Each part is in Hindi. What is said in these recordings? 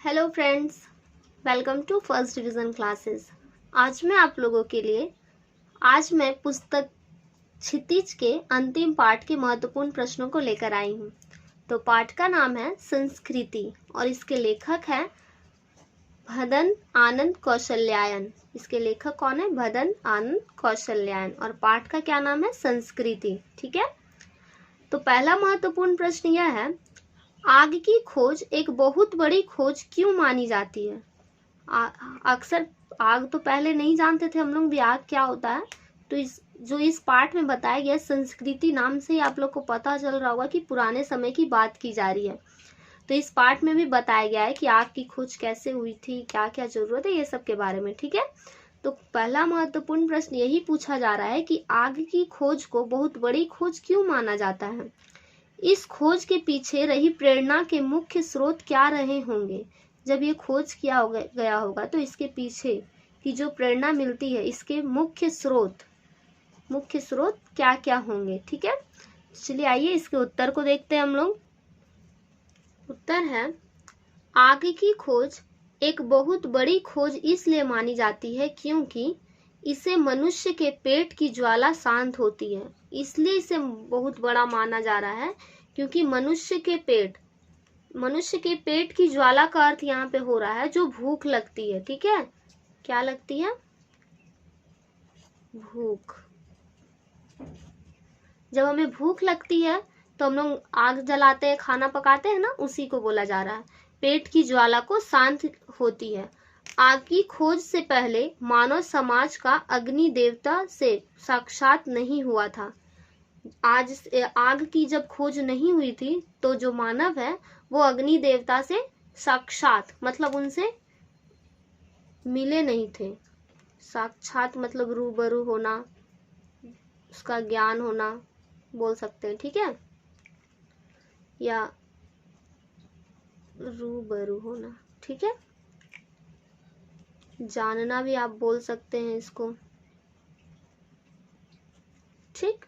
Hello friends, welcome to first division classes. आज मैं पुस्तक क्षितिज के अंतिम पाठ के महत्वपूर्ण प्रश्नों को लेकर आई हूँ। तो पाठ का नाम है संस्कृति और इसके लेखक हैं भदन आनंद कौशल्यायन। इसके लेखक कौन है? भदन आनंद कौशल्यायन। और पाठ का क्या नाम है? संस्कृति। ठीक है। तो पहला महत्वपूर्ण प्रश्न यह है, आग की खोज एक बहुत बड़ी खोज क्यों मानी जाती है? अक्सर आग तो पहले नहीं जानते थे हम लोग भी आग क्या होता है। तो इस पाठ में बताया गया संस्कृति नाम से ही आप लोग को पता चल रहा होगा कि पुराने समय की बात की जा रही है। तो इस पाठ में भी बताया गया है कि आग की खोज कैसे हुई थी, क्या क्या जरूरत है, ये सब के बारे में। ठीक है। तो पहला महत्वपूर्ण प्रश्न यही पूछा जा रहा है कि आग की खोज को बहुत बड़ी खोज क्यों माना जाता है? इस खोज के पीछे रही प्रेरणा के मुख्य स्रोत क्या रहे होंगे? जब ये खोज किया गया होगा तो इसके पीछे की जो प्रेरणा मिलती है, इसके मुख्य स्रोत क्या क्या होंगे? ठीक है। चलिए आइए इसके उत्तर को देखते हैं हम लोग। उत्तर है, आग की खोज एक बहुत बड़ी खोज इसलिए मानी जाती है क्योंकि इसे मनुष्य के पेट की ज्वाला शांत होती है। इसलिए इसे बहुत बड़ा माना जा रहा है क्योंकि मनुष्य के पेट की ज्वाला का अर्थ यहाँ पे हो रहा है जो भूख लगती है। ठीक है। क्या लगती है? भूख। जब हमें भूख लगती है तो हम लोग आग जलाते हैं, खाना पकाते हैं ना, उसी को बोला जा रहा है। पेट की ज्वाला को शांत होती है। आग की खोज से पहले मानव समाज का अग्नि देवता से साक्षात नहीं हुआ था। आग की जब खोज नहीं हुई थी तो जो मानव है वो अग्नि देवता से साक्षात मतलब उनसे मिले नहीं थे। साक्षात मतलब रूबरू होना, उसका ज्ञान होना बोल सकते हैं। ठीक है। या रूबरू होना। ठीक है। जानना भी आप बोल सकते हैं इसको। ठीक।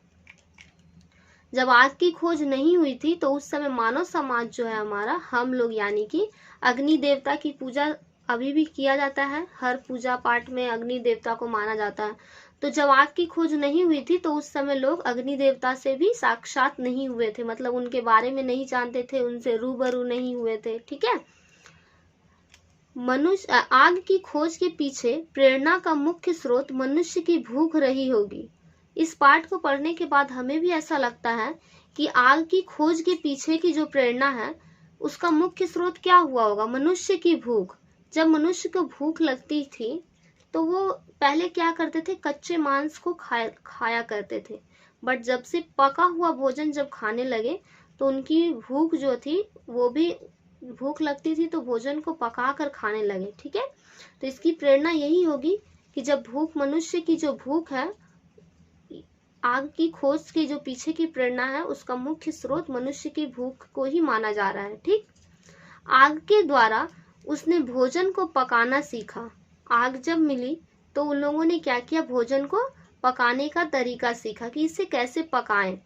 जब आग की खोज नहीं हुई थी तो उस समय मानव समाज जो है हमारा, हम लोग यानी कि अग्नि देवता की पूजा अभी भी किया जाता है। हर पूजा पाठ में अग्नि देवता को माना जाता है। तो जब आग की खोज नहीं हुई थी तो उस समय लोग अग्नि देवता से भी साक्षात नहीं हुए थे, मतलब उनके बारे में नहीं जानते थे, उनसे रूबरू नहीं हुए थे। ठीक है। आग की खोज के पीछे प्रेरणा का मुख्य स्रोत मनुष्य की भूख रही होगी। इस पाठ को पढ़ने के बाद हमें भी ऐसा लगता है कि आग की खोज के पीछे की जो प्रेरणा है उसका मुख्य स्रोत क्या हुआ होगा? मनुष्य की भूख। जब मनुष्य को भूख लगती थी तो वो पहले क्या करते थे? कच्चे मांस को खाया करते थे। बट जब से पका हुआ भोजन जब खाने लगे तो उनकी भूख जो थी, वो भी भूख लगती थी तो भोजन को पका कर खाने लगे। ठीक है। तो इसकी प्रेरणा यही होगी कि जब भूख, मनुष्य की जो भूख है, आग की खोज के जो पीछे की प्रेरणा है उसका मुख्य स्रोत मनुष्य की भूख को ही माना जा रहा है। ठीक। आग के द्वारा उसने भोजन को पकाना सीखा। आग जब मिली तो उन लोगों ने क्या किया? भोजन को पकाने का तरीका सीखा कि इसे कैसे पकाएं।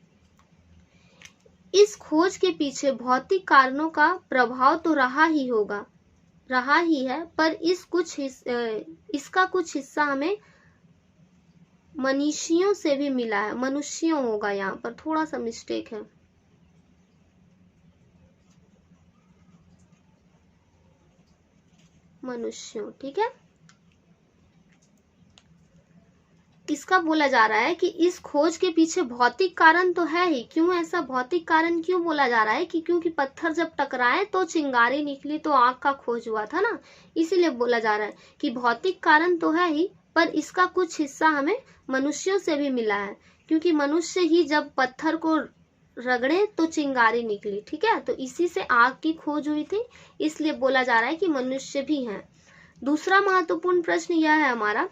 इस खोज के पीछे भौतिक कारणों का प्रभाव तो रहा ही है, पर इसका कुछ हिस्सा हमें मनुष्यों से भी मिला है। मनुष्यों होगा, यहाँ पर थोड़ा सा मिस्टेक है। मनुष्यों। ठीक है। इसका बोला जा रहा है कि इस खोज के पीछे भौतिक कारण तो है ही। क्यों ऐसा भौतिक कारण क्यों बोला जा रहा है? कि क्योंकि पत्थर जब टकराए तो चिंगारी निकली तो आग का खोज हुआ था ना, इसीलिए बोला जा रहा है कि भौतिक कारण तो है ही, पर इसका कुछ हिस्सा हमें मनुष्यों से भी मिला है। क्योंकि मनुष्य ही जब पत्थर को रगड़े तो चिंगारी निकली। ठीक है। तो इसी से आग की खोज हुई थी, इसलिए बोला जा रहा है कि मनुष्य भी हैं। दूसरा महत्वपूर्ण प्रश्न यह है हमारा,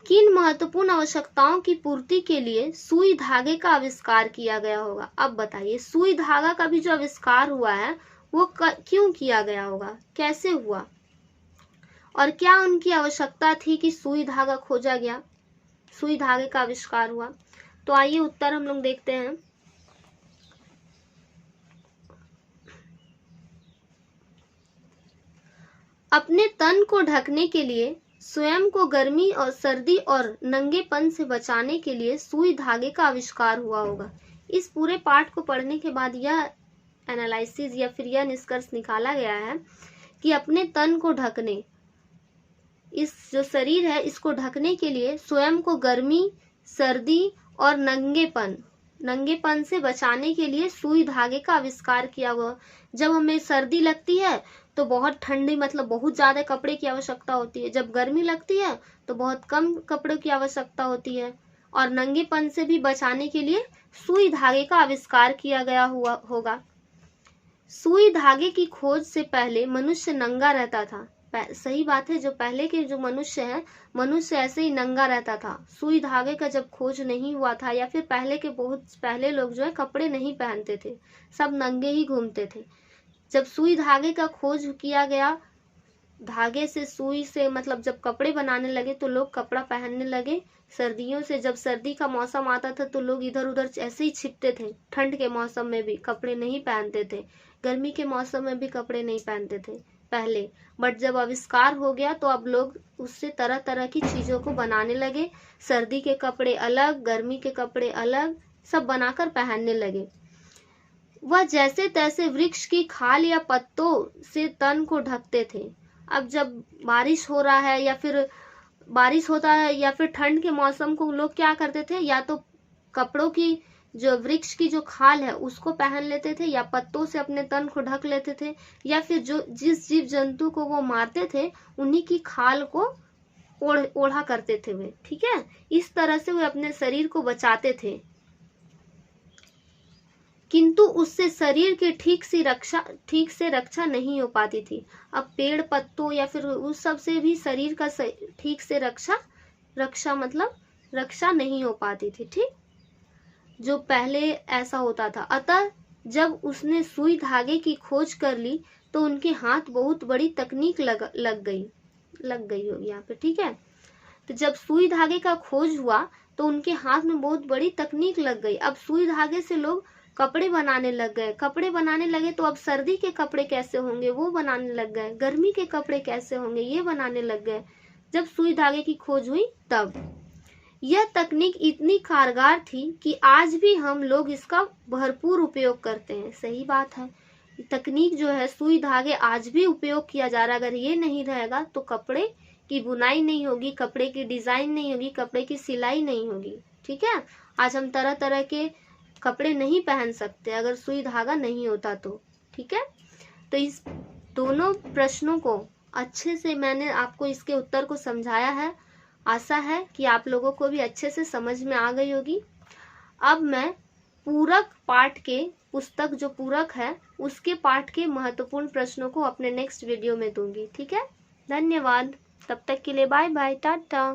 किन महत्वपूर्ण आवश्यकताओं की पूर्ति के लिए सुई धागे का आविष्कार किया गया होगा? अब बताइए, सुई धागा का भी जो आविष्कार हुआ है वो क्यों किया गया होगा? कैसे हुआ? और क्या उनकी आवश्यकता थी कि सुई धागा खोजा गया, सुई धागे का आविष्कार हुआ? तो आइए उत्तर हम लोग देखते हैं। अपने तन को ढकने के लिए, स्वयं को गर्मी और सर्दी और नंगेपन से बचाने के लिए सुई धागे का आविष्कार हुआ होगा। इस पूरे पाठ को पढ़ने के बाद यह एनालिसिस या फिर यह निष्कर्ष निकाला गया है कि अपने तन को ढकने, इस जो शरीर है इसको ढकने के लिए स्वयं को गर्मी, सर्दी और नंगेपन से बचाने के लिए सुई धागे का आविष्कार किया हुआ। जब हमें सर्दी लगती है तो बहुत ठंडी मतलब बहुत ज्यादा कपड़े की आवश्यकता होती है, जब गर्मी लगती है तो बहुत कम कपड़ों की आवश्यकता होती है, और नंगेपन से भी बचाने के लिए सुई धागे का आविष्कार किया गया हुआ होगा। सुई धागे की खोज से पहले मनुष्य नंगा रहता था। सही बात है, जो पहले के जो मनुष्य है, मनुष्य ऐसे ही नंगा रहता था। सुई धागे का जब खोज नहीं हुआ था, या फिर पहले के बहुत पहले लोग जो है कपड़े नहीं पहनते थे, सब नंगे ही घूमते थे। जब सुई धागे का खोज किया गया, धागे से सुई से मतलब जब कपड़े बनाने लगे तो लोग कपड़ा पहनने लगे। सर्दियों से जब सर्दी का मौसम आता था तो लोग इधर उधर ऐसे ही छिपते थे, ठंड के मौसम में भी कपड़े नहीं पहनते थे, गर्मी के मौसम में भी कपड़े नहीं पहनते थे पहले। बट जब आविष्कार हो गया तो अब लोग उससे तरह तरह की चीजों को बनाने लगे, सर्दी के कपड़े अलग, गर्मी के कपड़े अलग, सब बनाकर पहनने लगे। वह जैसे तैसे वृक्ष की खाल या पत्तों से तन को ढकते थे। अब जब बारिश हो रहा है या फिर बारिश होता है या फिर ठंड के मौसम को लोग क्या करते थे, या तो कपड़ों की जो वृक्ष की जो खाल है उसको पहन लेते थे, या पत्तों से अपने तन को ढक लेते थे, या फिर जो जिस जीव जंतु को वो मारते थे उन्हीं की खाल को ओढ़ा करते थे वे। ठीक है, इस तरह से वे अपने शरीर को बचाते थे, किंतु उससे शरीर की ठीक से रक्षा नहीं हो पाती थी। अब पेड़ पत्तों या फिर उस सब से भी शरीर का ठीक से रक्षा मतलब रक्षा नहीं हो पाती थी। ठीक, जो पहले ऐसा होता था। अतः जब उसने सुई धागे की खोज कर ली तो उनके हाथ बहुत बड़ी तकनीक लग गई होगी यहाँ पे। ठीक है, तो जब सुई धागे का खोज हुआ तो उनके हाथ में बहुत बड़ी तकनीक लग गई। अब सुई धागे से लोग कपड़े बनाने लग गए, कपड़े बनाने लगे तो अब सर्दी के कपड़े कैसे होंगे वो बनाने लग गए, गर्मी के कपड़े कैसे होंगे ये बनाने लग गए। जब सुई धागे की खोज हुई तब यह तकनीक इतनी कारगर थी कि आज भी हम लोग इसका भरपूर उपयोग करते हैं। सही बात है, तकनीक जो है सुई धागे आज भी उपयोग किया जा रहा है। अगर ये नहीं रहेगा तो कपड़े की बुनाई नहीं होगी, कपड़े की डिजाइन नहीं होगी, कपड़े की सिलाई नहीं होगी। ठीक है, आज हम तरह तरह के कपड़े नहीं पहन सकते अगर सुई धागा नहीं होता तो। ठीक है, तो इस दोनों प्रश्नों को अच्छे से मैंने आपको इसके उत्तर को समझाया है। आशा है कि आप लोगों को भी अच्छे से समझ में आ गई होगी। अब मैं पूरक पाठ के पुस्तक जो पूरक है उसके पाठ के महत्वपूर्ण प्रश्नों को अपने नेक्स्ट वीडियो में दूंगी। ठीक है, धन्यवाद। तब तक के लिए बाय बाय, टाटा।